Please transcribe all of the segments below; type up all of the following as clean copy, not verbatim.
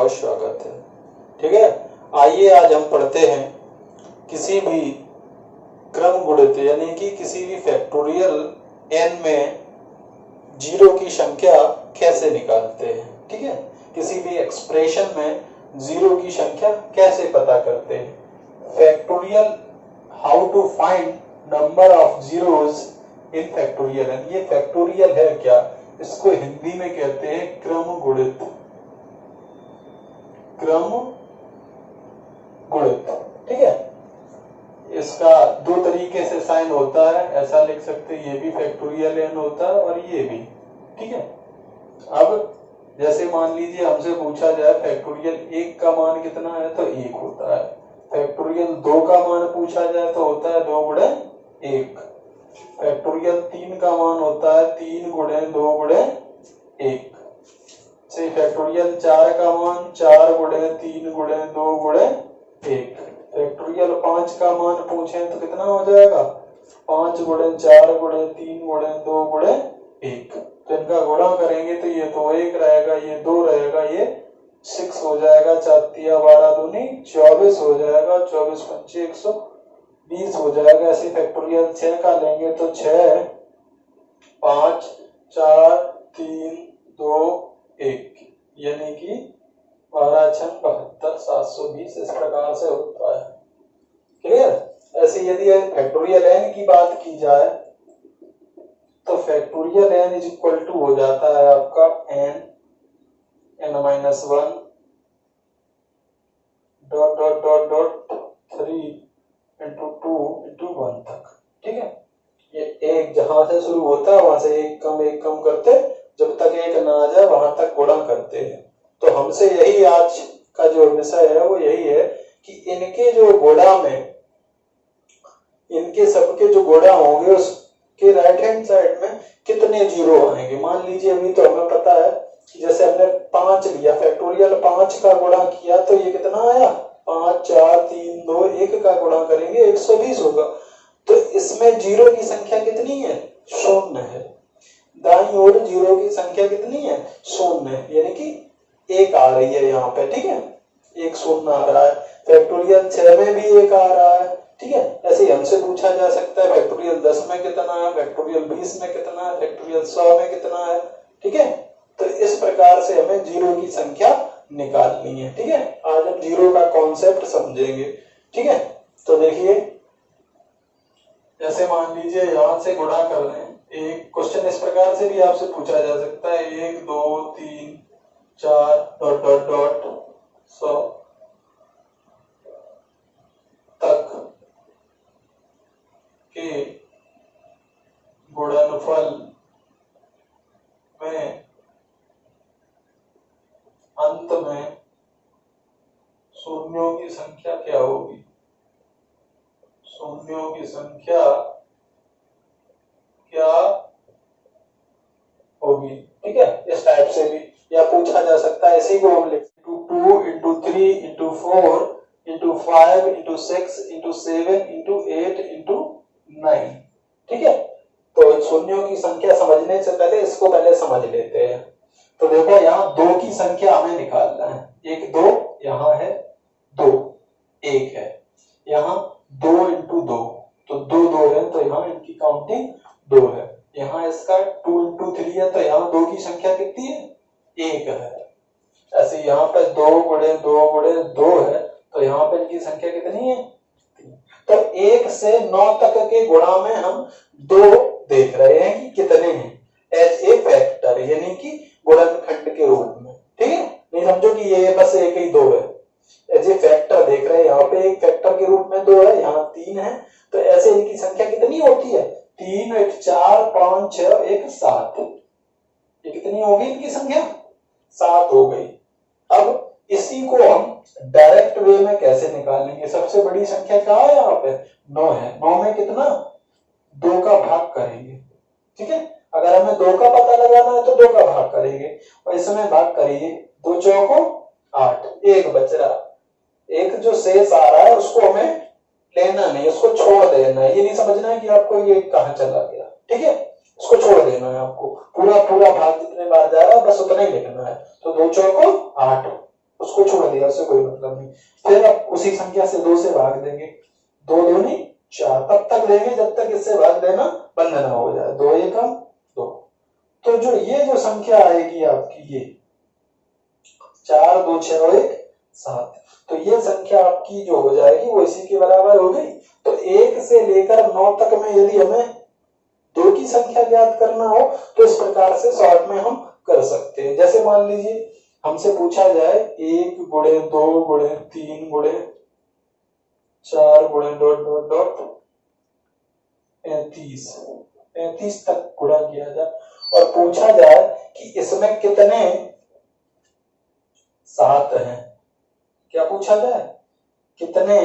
बहुत स्वागत है। ठीक है, आइए आज हम पढ़ते हैं किसी भी क्रम गुणित यानी कि किसी भी फैक्टोरियल n में जीरो की संख्या कैसे निकालते हैं। ठीक है, किसी भी एक्सप्रेशन में जीरो की संख्या कैसे पता करते हैं। Factorial, how to find number of zeros in factorial n। ये फैक्टोरियल है क्या, इसको हिंदी में कहते हैं क्रम गुणित। क्रम गुणित, ठीक है। इसका दो तरीके से साइन होता है, ऐसा लिख सकते हैं, ये भी फैक्टोरियल n होता है और ये भी। ठीक है, अब जैसे मान लीजिए हमसे पूछा जाए फैक्टोरियल 1 का मान कितना है तो 1 होता है। फैक्टोरियल 2 का मान पूछा जाए तो होता है 2 गुणे 1। फैक्टोरियल 3 का मान होता है 3 गुणे 2 गुणे 1। से फैक्टोरियल 4 का मान 4 गुणे 3 गुणे 2 गुणे 1। फैक्टोरियल 5 का मान पूछे तो कितना हो जाएगा, 5 गुणे 4 गुणे 3 गुणे 2 गुणे 1। तो इनका गुणा करेंगे तो ये तो 1 रहेगा, ये 2 रहेगा, ये 6 हो जाएगा। 4 तिया 12 दूनी 24 हो जाएगा, 24 पंचे 120 हो जाएगा। ऐसे फैक्टोरियल 6 का लेंगे तो 6 5 4 3 2 1 यानी कि 12 6 72 720 इस प्रकार से होता है। क्लियर। ऐसे यदि फैक्टोरियल n की बात की जाए तो factorial n is equal to हो जाता है आपका n minus 1 dot dot dot dot 3 into 2 into 1 तक। ठीक है, ये एक जहां से शुरू होता है वहां से एक कम करते जब तक एक ना आ जाए वहां तक गुणा करते हैं। तो हमसे यही आज का जो विषय है वो यही है कि इनके जो गुणा में, इनके सबके जो गुणा होंगे उसके राइट हैंड साइड में कितने जीरो आएंगे। मान लीजिए अभी तो हमें पता है कि जैसे हमने 5 लिया, फैक्टोरियल 5 का गुणा किया तो ये कितना आया, 5 4 3 2 1 का गुणा करेंगे 120 होगा। तो इसमें जीरो की संख्या कितनी है, 0 है। दाईं ओर जीरो की संख्या कितनी है, 0 है, यानी कि 1 आ रही है यहाँ पे। ठीक है, 1 0 आ रहा है। फैक्टोरियल 6 में भी 1 आ रहा है। ठीक है, ऐसे हमसे पूछा जा सकता है फैक्टोरियल 10 में कितना है, फैक्टोरियल 20 में कितना है, फैक्टोरियल 100 में कितना है। ठीक है, तो इस प्रकार से हमें जीरो की संख्या निकालनी है। ठीक है, आज हम जीरो का कॉन्सेप्ट समझेंगे। ठीक है, तो देखिए जैसे मान लीजिए यहां से गुणा कर लें, एक क्वेश्चन इस प्रकार से भी आपसे पूछा जा सकता है 1 2 3 4 डॉट डॉट डॉट 100 तक के गुणनफल में अंत में शून्यों की संख्या क्या होगी। शून्यों की संख्या क्या होगी। ठीक है, इस टाइप से भी या पूछा जा सकता है। इसी को हम लिख 2 into 3 into 4 into 5 into 6 into 7 into 8 into 9। ठीक है, तो शून्यों की संख्या समझने से पहले इसको पहले समझ लेते हैं। तो देखो यहाँ 2 की संख्या हमें निकालना है। 1 2 यहाँ है, 2 1 है, यहाँ 2 इंटू 2 तो 2 2 है, तो यहाँ इनकी काउंटिंग 2 है। यहाँ इसका 2 इंटू 3 है, तो यहाँ 2 की संख्या कितनी है, 1 है। ऐसे यहाँ पे 2 गुणे 2 गुणे 2 है, तो यहाँ पे इनकी संख्या कितनी है, 3। तो 1 से 9 तक के गुणा में हम 2 देख रहे हैं कि कितने हैं, एज ए फैक्टर यानी कि गुणनखंड के रूप में। ठीक है, नहीं समझो कि ये बस एक ही 2 है, एज ए फैक्टर देख रहे हैं। यहाँ पे एक फैक्टर के रूप में 2 है, यहाँ 3 है, तो ऐसे इनकी संख्या कितनी होती है, 3 1 4 5 6 1 7। ये कितनी होगी इनकी संख्या, 7 हो गई। अब इसी को हम डायरेक्ट वे में कैसे निकालेंगे। सबसे बड़ी संख्या क्या है, यहाँ पे 9 है। 9 में कितना, 2 का भाग करेंगे। ठीक है, अगर हमें 2 का पता लगाना है तो 2 का भाग करेंगे, और इसमें भाग करिए 2 चौको 8, 1 बच रहा। एक जो शेष आ रहा है उसको हमें लेना नहीं, उसको छोड़ देना है। ये नहीं समझना है कि आपको ये कहां चला गया। ठीक है, उसको छोड़ देना है आपको। पूरा भाग जितने बार जा रहा है बस उतना ही लिखना है। तो 2 चौको 8, उसको जाएगा, उससे कोई मतलब नहीं। फिर अब उसी संख्या से 2 से भाग देंगे, 2 दूनी 4, तब तक देंगे जब तक इससे भाग देना बंद ना हो जाए। 2 एकम 2। तो जो ये जो संख्या आएगी आपकी, ये 4 2 6 और 1 7, तो ये संख्या आपकी जो हो जाएगी वो इसी के बराबर हो गई। तो 1 से लेकर 9 तक में यदि हमें 2 की संख्या ज्ञात करना हो तो इस प्रकार से शॉर्ट में हम कर सकते हैं। जैसे मान लीजिए हमसे पूछा जाए 1 गुणे 2 गुणे 3 गुणे 4 गुणे डॉट डॉट डॉट 35 तक गुणा किया जाए और पूछा जाए कि इसमें कितने 7 हैं। क्या पूछा जाए? कितने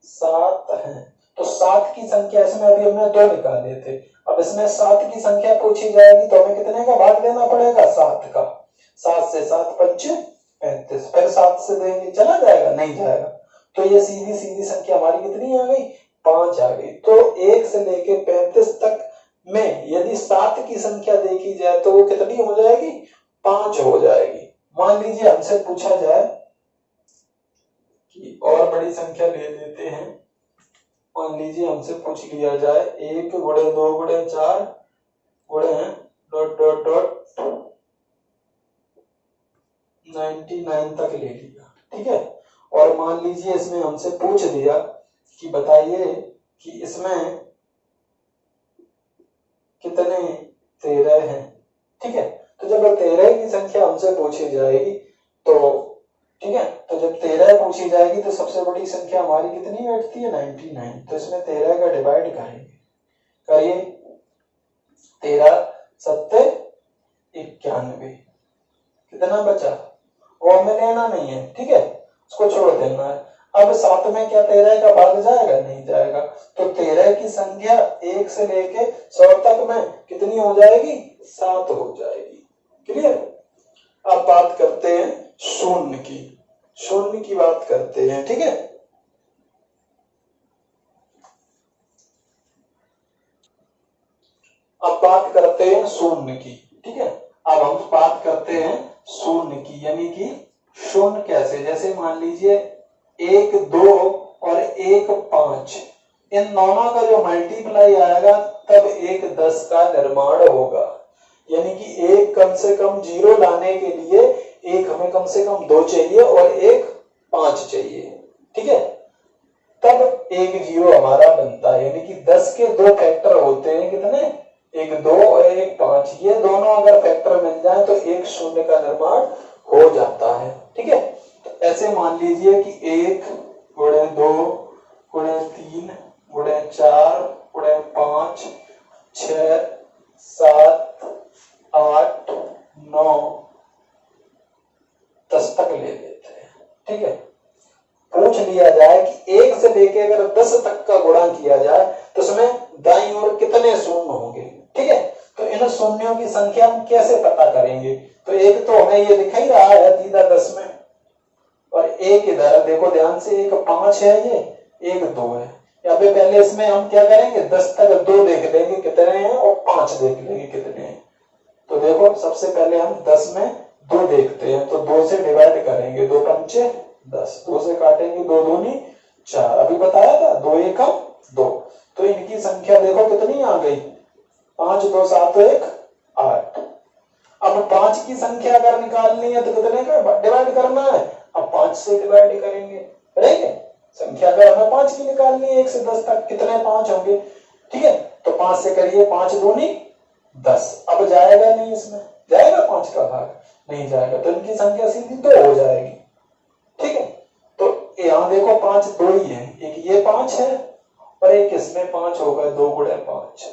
7 हैं। तो 7 की संख्या इसमें अभी हमने 2 निकाले थे, अब इसमें 7 की संख्या पूछी जाएगी तो हमें कितने का भाग देना पड़ेगा? 7 का। 7 से 7 पंचे 35, फिर 7 से देंगे, चला जाएगा? नहीं जाएगा। तो ये सीधी सीधी संख्या हमारी कितनी आ गई? 5 आ गई। तो 1 से लेके 35 तक में यदि 7 की संख्या देखी जाए तो वो कितनी हो जाएगी? 5 हो जाएगी। मान लीजिए हमसे पूछा जाए कि और बड़ी संख्या ले लेते हैं, मान लीजिए हमसे पूछ लिया जाए 1 गुणे 2 गुणे 4 गुणे डॉट डॉट डॉट 99 तक ले लिया, ठीक है। और मान लीजिए इसमें हमसे पूछ दिया कि बताइए कि इसमें कितने 13 हैं, ठीक है। तो जब 13 की संख्या हमसे पूछी जाएगी तो ठीक है, तो जब 13 पूछी जाएगी तो सबसे बड़ी संख्या हमारी कितनी बैठती है? 99। तो इसमें 13 का डिवाइड करेंगे, करिए 13 7 91, कितना बचा? वो हमें लेना नहीं है, ठीक है, उसको छोड़ देना है। अब 7 में क्या 13 का भाग जाएगा? नहीं जाएगा। तो 13 की संख्या 1 से लेके 100 तक में कितनी हो जाएगी? 7 हो जाएगी। क्लियर? अब बात करते हैं शून्य की, शून्य की बात करते हैं, ठीक है। अब बात करते हैं शून्य की, ठीक है। अब हम बात करते हैं शून्य की, यानी कि शून्य कैसे? जैसे मान लीजिए 1 2 और 1 5, इन दोनों का जो मल्टीप्लाई आएगा तब 1 10 का निर्माण होगा। यानी कि एक कम से कम 0 लाने के लिए एक हमें कम से कम 2 चाहिए और एक 5 चाहिए, ठीक है, तब एक 0 हमारा बनता है। यानी कि 10 के 2 फैक्टर होते हैं, कितने? एक 2 और एक 5, ये दोनों अगर फैक्टर मिल जाए तो एक शून्य का निर्माण हो जाता है, ठीक है। तो ऐसे मान लीजिए कि 1 गुणे 2 गुणे 3 गुणे 4 गुणे 5 6 7 8 9 10 तक ले लेते हैं, ठीक है। पूछ लिया जाए कि 1 से लेके अगर 10 तक का गुणा किया जाए तो उसमें दाईं ओर कितने शून्य होंगे, ठीक है। तो इन शून्यों की संख्या हम कैसे पता करेंगे? तो एक तो हमें ये दिख ही रहा है सीधा 10 में, और एक इधर देखो ध्यान से, एक 5 है, ये एक 2 है। या फिर पहले इसमें हम क्या करेंगे? 10 तक 2 देख लेंगे कितने हैं और 5 देख लेंगे कितने हैं। तो देखो सबसे पहले हम 10 में 2 देखते हैं, तो 2 से डिवाइड करेंगे, 2 पंचे 10, 2 से काटेंगे 2 दूनी 4, अभी बताया था 2 एकम 2। तो इनकी संख्या देखो कितनी आ गई? 5 2 7 1 8। अब 5 की संख्या अगर निकालनी है तो कितने का डिवाइड करना है? अब 5 से डिवाइड करेंगे, करेंगे। संख्या अगर हमें 5 की निकालनी है 1 से 10 तक, कितने 5 होंगे, ठीक है। तो 5 से करिए, 5 दूनी 10। अब जाएगा नहीं, इसमें जाएगा 5 का भाग? नहीं जाएगा। तो इनकी संख्या सीधी 2 हो जाएगी, ठीक है। तो यहाँ देखो 5 2 ही है, एक ये 5 है और एक इसमें 5 होगा, 2 गुणे 5।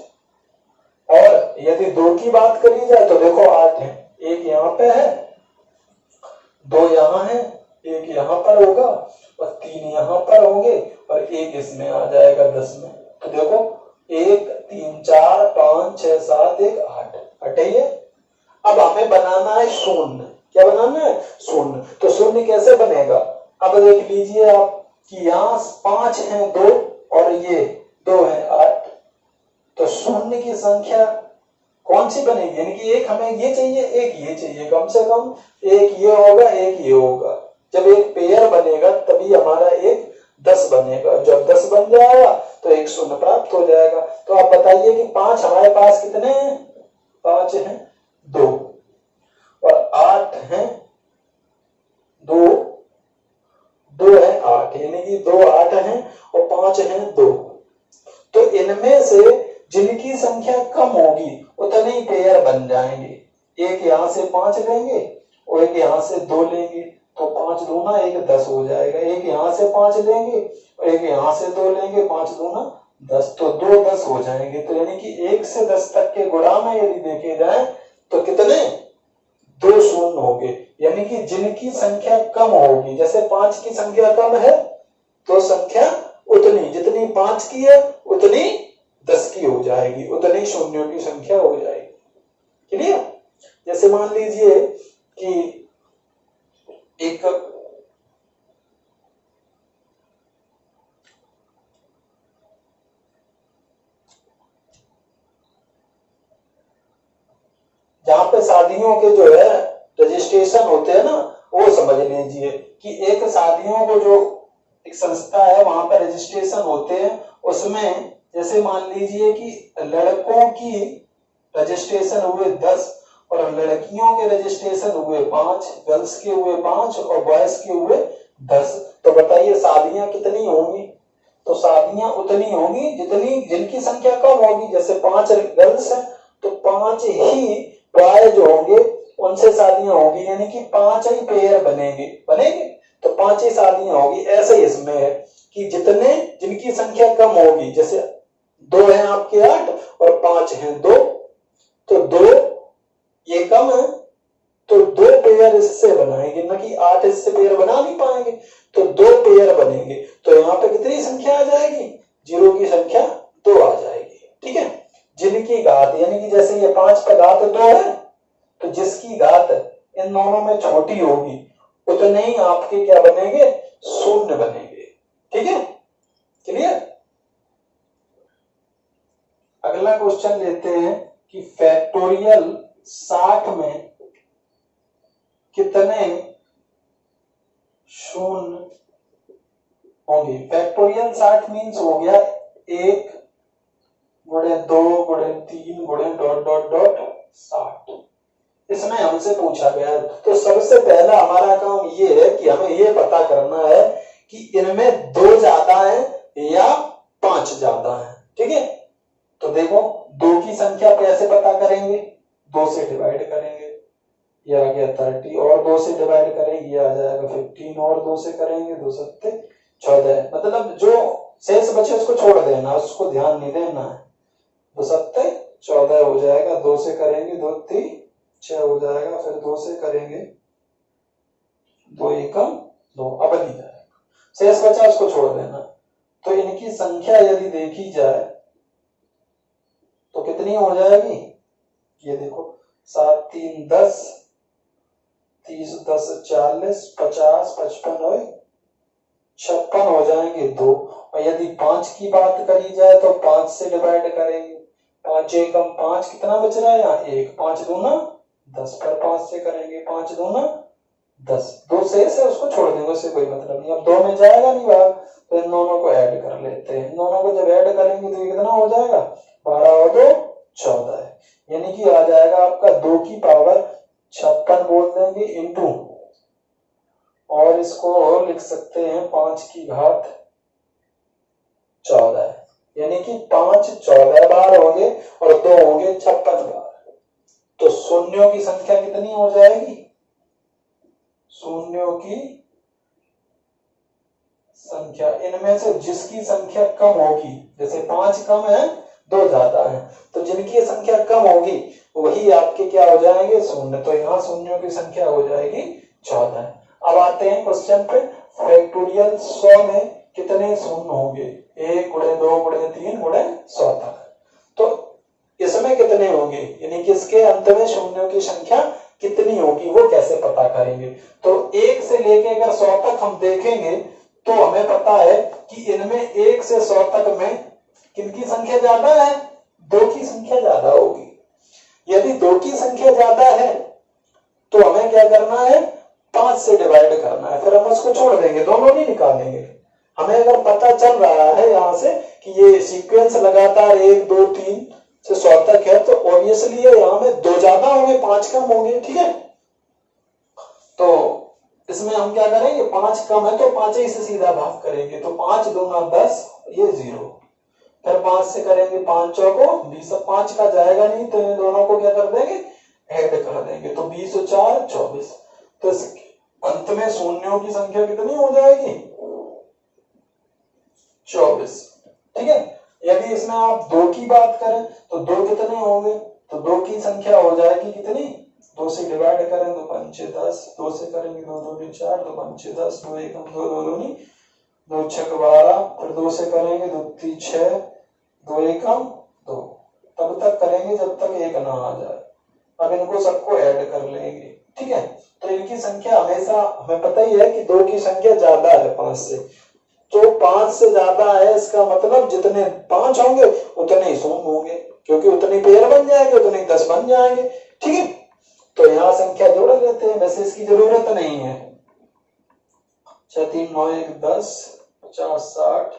और यदि 2 की बात करी जाए तो देखो 8 है, एक यहाँ पे है, 2 यहाँ है, एक यहाँ पर होगा और 3 यहाँ पर होंगे और एक इसमें आ जाएगा 10 में। तो देखो 1 3 4 5 6 7 1 8 हटाइए। अब हमें बनाना है शून्य। क्या बनाना है? शून्य। तो शून्य कैसे बनेगा? अब देख लीजिए आप कि यहाँ 5 है 2 और ये 2 है 8, तो शून्य की संख्या कौन सी बनेगी, यानी कि एक हमें ये चाहिए, एक ये चाहिए, कम से कम एक ये होगा, एक ये होगा। जब एक पेयर बनेगा तभी हमारा एक 10 बनेगा। जब 10 बन जाएगा तो एक शून्य प्राप्त हो जाएगा। तो आप बताइए कि 5 हमारे पास कितने हैं? 5 हैं 2 और 8 हैं 2, 2 है 8, यानी कि 2 8 हैं और 5 हैं 2। तो इनमें से जिनकी संख्या कम होगी उतने ही पेयर बन जाएंगे। एक यहां से 5 लेंगे और एक यहां से 2 लेंगे तो 5 दूना एक 10 हो जाएगा। एक यहां से 5 लेंगे और एक यहां से 2 लेंगे, 5 दूना 10, तो 2 10 हो जाएंगे। तो यानी कि 1 से 10 तक के गुणा में यदि देखे जाए तो कितने? 2 शून्य होंगे। यानी कि जिनकी संख्या कम होगी, जैसे 5 की संख्या कम है तो संख्या उतनी, जितनी 5 की है उतनी 10 की हो जाएगी, उतनी शून्यों की संख्या हो जाएगी। क्लियर? जैसे मान लीजिए कि एक जहां पे शादियों के जो है रजिस्ट्रेशन होते हैं ना, वो समझ लीजिए कि एक शादियों को जो एक संस्था है वहां पर रजिस्ट्रेशन होते हैं। उसमें जैसे मान लीजिए कि लड़कों की रजिस्ट्रेशन हुए 10 और लड़कियों के रजिस्ट्रेशन हुए 5, गर्ल्स के हुए 5 और बॉयज के हुए 10। तो बताइए शादियां कितनी होंगी? तो शादियां उतनी होंगी जितनी जिनकी संख्या कम होगी। जैसे 5 गर्ल्स हैं तो 5 ही बॉय जो होंगे उनसे शादियां होगी, यानी कि 5 ही पेयर बनेंगे तो 5 ही शादियां होगी। ऐसे ही इसमें है कि जितने जिनकी संख्या कम होगी, जैसे 2 हैं आपके 8 और 5 हैं 2, तो 2 ये कम है तो 2 पेयर इससे बनाएंगे, ना कि 8 इससे पेयर बना नहीं पाएंगे, तो 2 पेयर बनेंगे। तो यहाँ पे कितनी संख्या आ जाएगी? 0 की संख्या 2 आ जाएगी। ठीक है? जिनकी घात, यानी कि जैसे ये 5 का घात 2 है तो जिसकी घात इन दोनों में छोटी होगी उतने ही आपके क्या बनेंगे? शून्य बनेंगे। ठीक है? क्लियर? अगला क्वेश्चन लेते हैं कि फैक्टोरियल 60 में कितने शून्य होंगे? फैक्टोरियल 60 मीन्स हो गया 1 गुणे 2 गुणे 3 गुणे डॉट डॉट डॉट 60। इसमें हमसे पूछा गया है। तो सबसे पहला हमारा काम ये है कि हमें ये पता करना है कि इनमें 2 ज्यादा है या 5 ज्यादा है। ठीक है? तो देखो 2 की संख्या कैसे पता करेंगे? 2 से डिवाइड करेंगे, ये आ गया 30, और 2 से डिवाइड करेंगे ये आ जाएगा 15, और 2 से करेंगे 2 सत्ते 14। मतलब जो शेष बचे उसको छोड़ देना, उसको ध्यान नहीं देना है। 2 सत्ते 14 हो जाएगा, 2 से करेंगे 2 3 6 हो जाएगा, फिर 2 से करेंगे 2 एकम 2, अब नहीं जाएगा, शेष बचा उसको छोड़ देना। तो इनकी संख्या यदि देखी जाए तो कितनी हो जाएगी? ये देखो 7 3 10, 30 10 40, 50 55 और 56 हो जाएंगे 2। और यदि 5 की बात करी जाए तो 5 से डिवाइड करेंगे, 5 एकम 5, कितना बच रहा है यहाँ? 1, 5 दूना 10, पर 5 से करेंगे 5 दूना 10, 2 शेष है उसको छोड़ देंगे, उससे कोई मतलब नहीं। अब 2 में जाएगा नहीं भाग, तो इन दोनों को ऐड कर लेते हैं। इन दोनों को जब ऐड करेंगे तो ये कितना हो जाएगा? 12 और 2 14 है, यानी कि आ जाएगा आपका 2 की पावर 56 बोल देंगे इंटू, और इसको और लिख सकते हैं 5 की घात 14, यानी कि 5 14 बार होंगे और 2 होंगे 56 बार। तो शून्यों की संख्या कितनी हो जाएगी? शून्यों की संख्या इनमें से जिसकी संख्या कम होगी, जैसे 5 कम है 2 ज्यादा है, तो जिनकी संख्या कम होगी वही आपके क्या हो जाएंगे? शून्य। तो यहाँ शून्यों की संख्या हो जाएगी 14। अब आते हैं क्वेश्चन पे। फैक्टोरियल 100 में कितने शून्य होंगे? 1 गुणे 2 गुणे 3 गुणे 100 तक। तो इसमें कितने होंगे, यानी कि इसके अंत में शून्यों की संख्या कितनी होगी वो कैसे पता करेंगे? तो 1 से लेके अगर 100 तक हम देखेंगे तो हमें पता है कि इनमें 1 से 100 तक में किनकी संख्या ज्यादा है? 2 की संख्या ज्यादा होगी। यदि 2 की संख्या ज्यादा है तो हमें क्या करना है, 5 से डिवाइड करना है, फिर हम उसको छोड़ देंगे, दोनों नहीं निकालेंगे। हमें अगर पता चल रहा है यहां से कि ये सीक्वेंस लगातार 1 2 3 से 100 तक है, तो ऑब्वियसली यहां में 2 ज्यादा होंगे 5 कम होंगे, ठीक है। तो इसमें हम क्या करेंगे, 5 कम है तो 5 ही से सीधा भाग करेंगे, तो 5 दूना 10, ये 0, फिर 5 से करेंगे 5 चौको 20, 5 का जाएगा नहीं तो इन दोनों को क्या कर देंगे, ऐड कर देंगे, तो 20 और 4 24। तो अंत में शून्यों की संख्या कितनी हो जाएगी, 24, ठीक है। यदि इसमें आप 2 की बात करें तो 2 कितने होंगे, तो 2 की संख्या हो जाएगी कितनी, 2 से डिवाइड करें तो 5 6 10, 2 से करेंगे 2 2 4, 2 5 6 10, 2 1 2 2 2 नहीं, 2 6 12, फिर 2 से करेंगे 2 3 6, 2 1 2, तब तक करेंगे जब तक 1 ना आ जाए। अब इनको सबको ऐड कर लेंगे, ठीक है। तो इनकी संख्या हमेशा, हमें पता ही है कि 2 की संख्या ज्यादा है 5 से, तो 5 से ज्यादा है, इसका मतलब जितने 5 होंगे उतने ही शून्य होंगे, क्योंकि उतनी पेयर बन जाएंगे उतने 10 बन जाएंगे, ठीक है। तो यहाँ संख्या जोड़ लेते हैं, वैसे इसकी जरूरत नहीं है। 6 3 9 1 10 50 60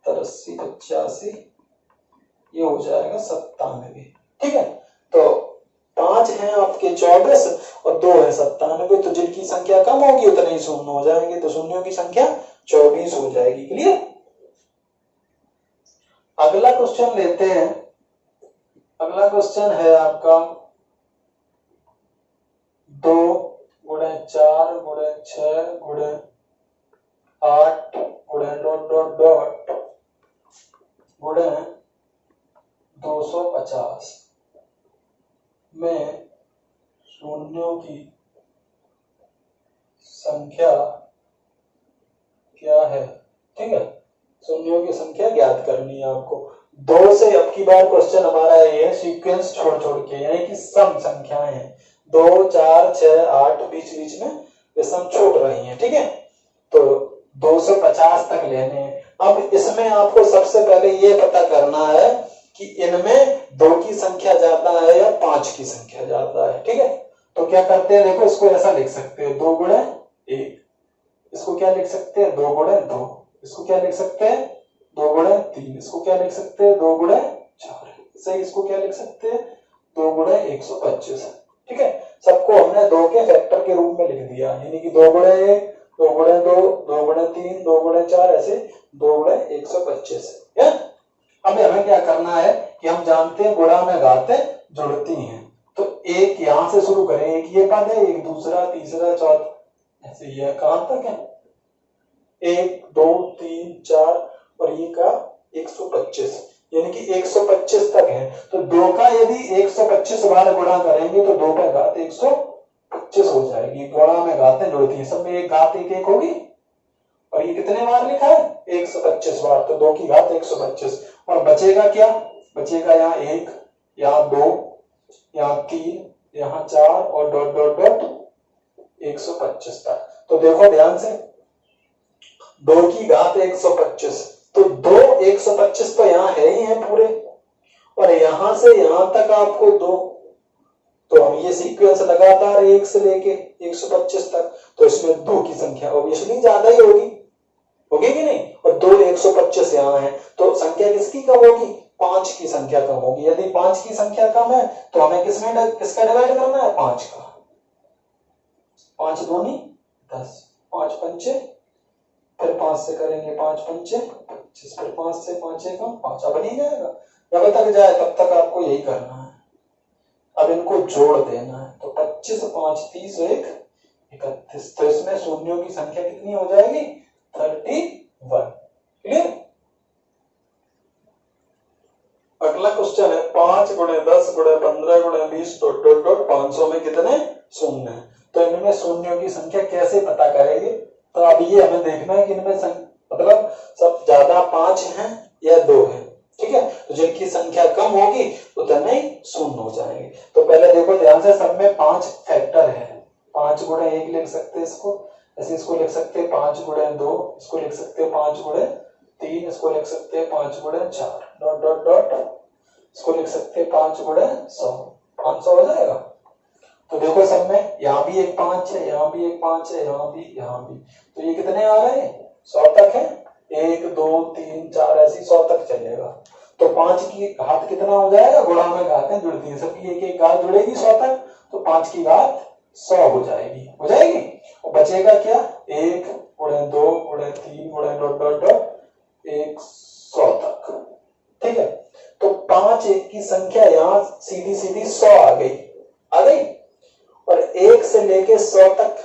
80 85, ये हो जाएगा 97, ठीक है। तो 5 हैं आपके 24 और 2 है 97, तो जिनकी संख्या कम होगी उतने ही शून्य हो जाएंगे, तो शून्यों की संख्या 24 हो जाएगी, क्लियर। अगला क्वेश्चन लेते हैं। अगला क्वेश्चन है आपका 2 गुणे 4 गुणे 6 गुणे 8 गुणे डॉट डॉट डॉट गुणे 250 में शून्यों की संख्या क्या है, ठीक है। शून्यों की संख्या ज्ञात करनी है आपको। 2 से अब की बार क्वेश्चन हमारा ये है सीक्वेंस छोड़ छोड़ के, यानी कि सम संख्याएं हैं, 2 4 6 8 बीच बीच में वे सम छोड़ रही हैं, ठीक है। तो 250 तक लेने हैं। अब इसमें आपको सबसे पहले ये पता करना है कि इनमें 2 की संख्या ज्यादा है या 5 की संख्या ज्यादा है, ठीक है। तो क्या करते हैं, देखो इसको ऐसा लिख सकते हैं 2 गुणे 1, इसको क्या लिख सकते हैं 2 गुणे 2, इसको क्या लिख सकते हैं 2 गुणे 3, इसको क्या लिख सकते हैं 2 गुणे 4, सही, इसको क्या लिख सकते हैं 2 गुणे 125, ठीक है। सबको हमने 2 के फैक्टर के रूप में लिख दिया, यानी कि 2 गुणे 1, 2 गुणे 2, 2 गुणे 3, 2 गुणे 4, ऐसे 2 गुणे 125 है। अब हमें क्या करना है कि हम जानते हैं गुणा में घातें जुड़ती हैं, तो एक यहां से शुरू करें, एक ये पद है, एक दूसरा, तीसरा, चौथा, ऐसे ये कहां तक है 1 2 3 4 और ये का 125, यानी कि 125 तक है। तो 2 का यदि 125 बार गुणा करेंगे तो 2 पे घात 125 हो जाएगी। गुणा में घातें जुड़ती हैं, सब में एक घात एक एक होगी, और ये कितने बार लिखा है 125 बार, तो 2 की घात 125, और बचेगा क्या, बचेगा यहाँ 1, यहाँ 2, यहाँ 3, यहाँ 4 और डॉट डॉट डॉट 125 तक। तो देखो ध्यान से, 2 की घात 125, तो 2 125 तो यहाँ है ही है पूरे, और यहां से यहां तक आपको 2, तो हम ये सीक्वेंस लगातार 1 से लेके 125 तक, तो इसमें 2 की संख्या ऑब्वियसली ज्यादा ही होगी कि नहीं, और 2 125 यहाँ है, तो संख्या किसकी कम होगी, 5 की संख्या कम होगी। यदि 5 की संख्या कम है तो हमें किसका डिवाइड करना है, 5 का, 5 दूनी 10, 5 पंचे, फिर 5 से करेंगे 5 पंचे 25, फिर 5 से 5 एकम 5, अब नहीं जाएगा, जब तक जाए तब तक आपको यही करना है। अब इनको जोड़ देना है, तो 25 5 30 1 31, तो इसमें शून्यों की संख्या कितनी हो जाएगी 31, क्लियर। अगला क्वेश्चन है 5 गुणे 10 गुणे 15 गुणे 20 डॉट डॉट डॉट 500 में कितने शून्य है, तो इनमें शून्यों की संख्या कैसे पता करेंगे। तो अब ये हमें देखना है कि इनमें मतलब सब ज्यादा 5 हैं या 2 है, ठीक है। तो जिनकी संख्या कम होगी उतने ही शून्य हो जाएंगे। तो पहले देखो ध्यान से, सब में 5 फैक्टर है, 5 गुणे 1 लिख सकते हैं इसको, ऐसे इसको लिख सकते हैं 5 गुणे 2, इसको लिख सकते हैं 5 गुणे 3, इसको लिख सकते हैं 5 गुणे 4 डॉट डॉट डॉट, इसको लिख सकते हैं 5 गुणे 100, 500 हो जाएगा। तो देखो सब में यहाँ भी एक 5 है, यहाँ भी एक 5 है, यहाँ भी, यहाँ भी, तो ये कितने आ रहे हैं? 100 तक है। 1 2 3 4 ऐसी 100 तक चलेगा। तो 5 की घात कितना हो जाएगा? गुणा में घातें जुड़ती है, सबकी एक एक घात जुड़ेगी 100 तक, तो 5 की घात 100 हो जाएगी, हो जाएगी। और बचेगा क्या? 1 गुणे 2 गुणे 3 गुणे डॉट डॉट डॉट 100 तक। ठीक है, तो 5 एक की संख्या यहाँ सीधी सीधी 100 आ गई, आ गई। और 1 से लेके 100 तक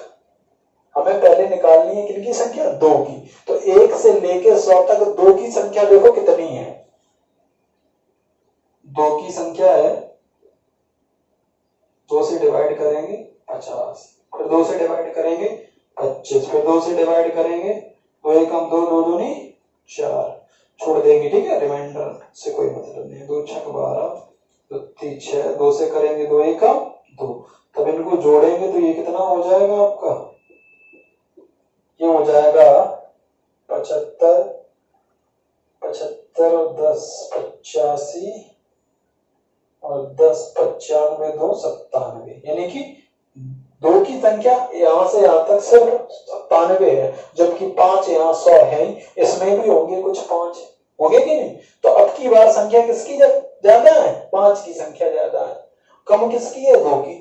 हमें पहले निकालनी है किनकी संख्या? 2 की। तो 1 से लेके 100 तक 2 की संख्या देखो कितनी है? 2 की संख्या है, 2 से डिवाइड करेंगे 50, फिर 2 से डिवाइड करेंगे 25, फिर 2 से डिवाइड करेंगे 2 एकम 2 2 दूनी 4, छोड़ देंगे। ठीक है, रिमाइंडर से कोई मतलब नहीं। 2 छक 12, 2 3 6, 2 से करेंगे 2 एकम 2, तब इनको जोड़ेंगे तो ये कितना हो जाएगा आपका? ये हो जाएगा 75, 75 और 10 85 और 10 95 2 97, यानी कि 2 की संख्या यहां से यहां तक सिर्फ 97 है, जबकि 5 यहाँ 100 है, इसमें भी होंगे कुछ 5, होंगे कि नहीं? तो अब की बार संख्या किसकी ज्यादा है? 5 की संख्या ज्यादा है। कम किसकी है? 2 की।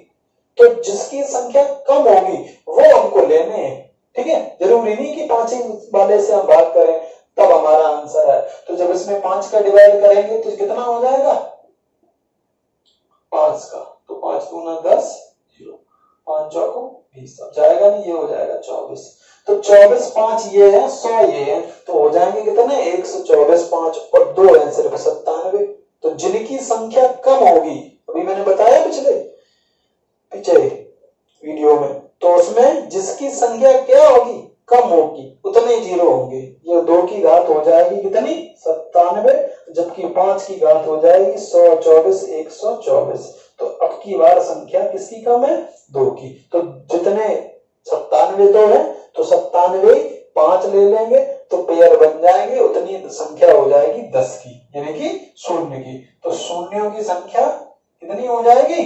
तो जिसकी संख्या कम होगी वो हमको लेने हैं। ठीक है, जरूरी नहीं कि 5 वाले से हम बात करें तब हमारा आंसर है। तो जब इसमें 5 का डिवाइड करेंगे तो कितना हो जाएगा? 5 का, तो 5 दूना 10, 0, 5 चौको 20, अब जाएगा नहीं, ये हो जाएगा 24। तो 24 5 ये है, 100 ये है, तो हो जाएंगे कितने? 124 5 और 2 है सिर्फ 97। तो जिनकी संख्या कम होगी, अभी मैंने बताया पिछले वीडियो में, तो उसमें जिसकी संख्या क्या होगी? कम होगी, उतने जीरो होंगे। ये 2 की घात हो जाएगी कितनी? 97, जबकि 5 की घात हो जाएगी 124 124। तो अब की बार संख्या किसकी कम है? 2 की। तो जितने 97 2 है, तो 97 5 ले लेंगे तो पेयर बन जाएंगे, उतनी संख्या हो जाएगी 10 की, यानी कि 0 की। तो शून्यों की संख्या कितनी हो जाएगी?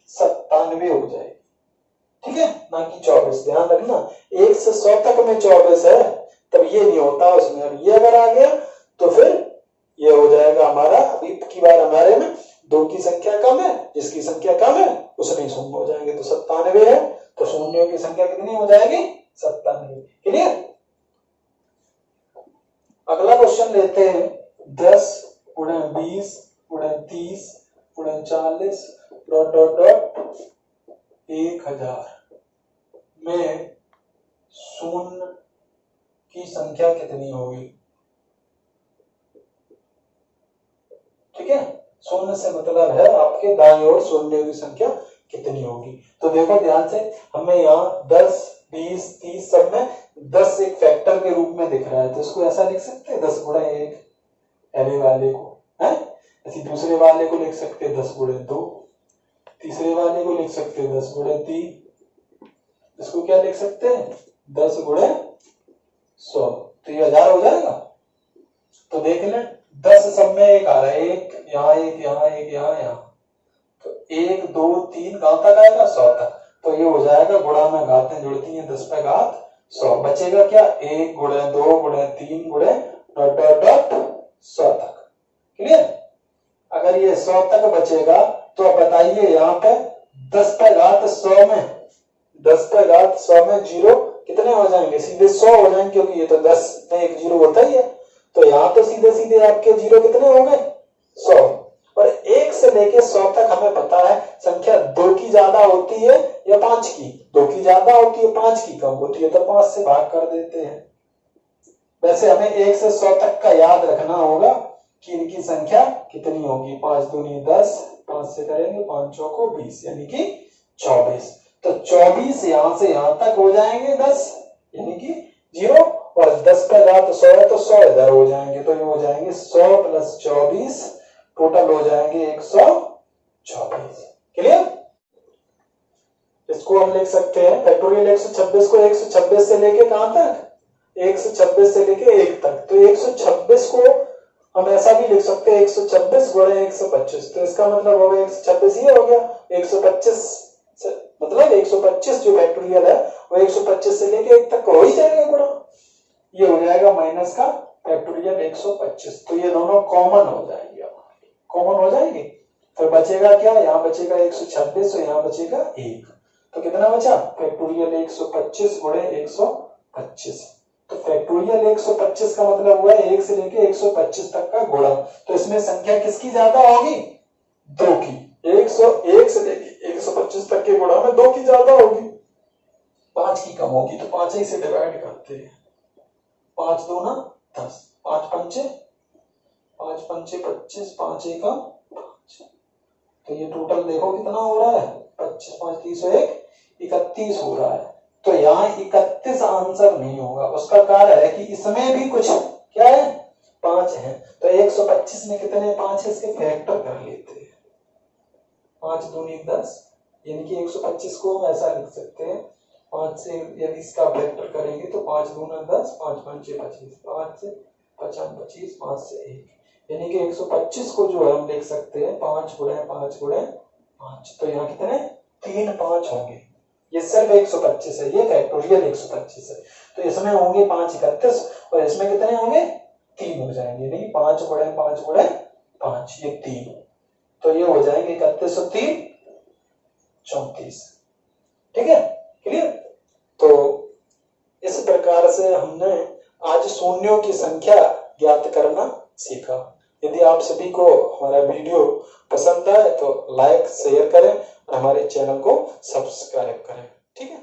97 हो जाएगी। ठीक है, ना कि 24। ध्यान रखना, 1 से 100 तक में 24 है, तब ये नहीं होता उसमें। अब ये अगर आ गया तो फिर ये हो जाएगा हमारा, अभी की बार हमारे में 2 की संख्या कम है, जिसकी संख्या कम है उसमें 0 हो जाएंगे। तो 97 है, तो शून्यों की संख्या कितनी हो जाएगी? 97। क्लियर? अगला क्वेश्चन लेते हैं। 10 गुणे 20 गुणे 30 गुणे 40 डॉट डॉट डॉट 1000 में शून्य की संख्या कितनी होगी? ठीक है, शून्य से मतलब है आपके दाईं ओर शून्य की संख्या कितनी होगी। तो देखो ध्यान से, हमें यहाँ 10 20 30 सब में 10 एक फैक्टर के रूप में दिख रहा है, तो इसको ऐसा लिख सकते हैं 10 गुणा 1, पहले वाले को है, ऐसे दूसरे वाले को लिख सकते हैं 10 गुणे 2, तीसरे वाले को लिख सकते हैं 10 गुणे 3, इसको क्या लिख सकते हैं? 10 गुणे 100, तो ये 1000 हो जाएगा। तो देख लें, 10 सब में एक आ रहा है, एक यहाँ, एक यहाँ, एक यहाँ, यहाँ, तो 1 2 3 कहां तक आएगा? 100 तक। तो ये हो जाएगा, गुणा में घातें जुड़ती हैं, 10 पे घात 100, बचेगा क्या? 1 गुणे 2 गुणे 3 गुणे डॉट डॉट डॉट 100 तक। क्लियर? अगर ये 100 तक बचेगा तो अब बताइए यहाँ पे 10 पे घात 100 में, 10 पे घात 100 में जीरो कितने हो जाएंगे? सीधे 100 हो जाएंगे, क्योंकि ये तो 10 में एक जीरो होता ही है। तो यहाँ तो सीधे सीधे आपके जीरो कितने हो गए? 100। और 1 से लेके 100 तक हमें पता है संख्या 2 की ज्यादा होती है या 5 की? 2 की ज्यादा होती है, 5 की कम होती है, तो 5 से भाग कर देते हैं। वैसे हमें 1 से 100 तक का याद रखना होगा कि इनकी संख्या कितनी होगी। 5 दूनी 10, 5 से करेंगे 5 चौको 20, यानी कि 24। तो 24 यहां से यहां तक हो जाएंगे 10, यानी कि 0, और 10 पे घात 100 है तो 100 इधर हो जाएंगे, तो ये हो जाएंगे 100 प्लस 24, टोटल हो जाएंगे 124। क्लियर? इसको हम लिख सकते हैं फैक्टोरियल 126 को 126 से लेके कहां तक? 126 से लेके 1 तक। तो 126 को हम ऐसा भी लिख सकते हैं 126 गुणे 125, तो इसका मतलब होगा 126 ये हो गया 125 मतलब 125 जो फैक्टोरियल है वो 125 से लेके 1 तक हो ही जाएगा गुणा, ये हो जाएगा माइनस का फैक्टोरियल 125। तो ये दोनों कॉमन हो जाएंगे, कॉमन हो जाएंगे, तो बचेगा क्या, यहाँ बचेगा 126 और यहाँ बचेगा 1, तो कितना बचा फैक्टोरियल 125 गुणे 125। तो फैक्टोरियल 125 का मतलब हुआ 1 से लेके 125 तक का गुणा, तो इसमें संख्या किसकी ज्यादा होगी, 2 की, 101 से लेके 125 तक के गुणा में 2 की ज्यादा होगी, 5 की कम होगी, तो 5 ही से डिवाइड करते हैं, 5 2 ना 10, 5 पंचे 25, 5 एकम 5, तो ये टोटल देखो कितना हो रहा है 25 5 30 1 31 हो रहा है। तो यहाँ 31 आंसर नहीं होगा, उसका कारण है कि इसमें भी कुछ क्या है 5 है, तो 125 में कितने 5 है इसके फैक्टर कर लेते हैं, 5 दूनी 10, यानी कि 125 को हम ऐसा लिख सकते हैं 5 से यदि इसका फैक्टर करेंगे तो 5 दूना 10, 5 पंचे 25, 5 से 55 25, 5 से 1, यानी कि 125 को जो है हम लिख सकते हैं 5 गुणे 5 गुणे 5, तो यहाँ कितने 3 5 होंगे, ये सिर्फ 125 है, ये फैक्टोरियल 125 है, तो इसमें होंगे 5 31 और इसमें कितने होंगे 3 हो जाएंगे, नहीं 5 गुणे 5 गुणे 5 ये 3, तो ये हो जाएंगे 31 और 3 34, ठीक है क्लियर। तो इस प्रकार से हमने आज शून्यों की संख्या ज्ञात करना सीखा। यदि आप सभी को हमारा वीडियो पसंद आए तो लाइक शेयर करें और हमारे चैनल को सब्सक्राइब करें, ठीक है।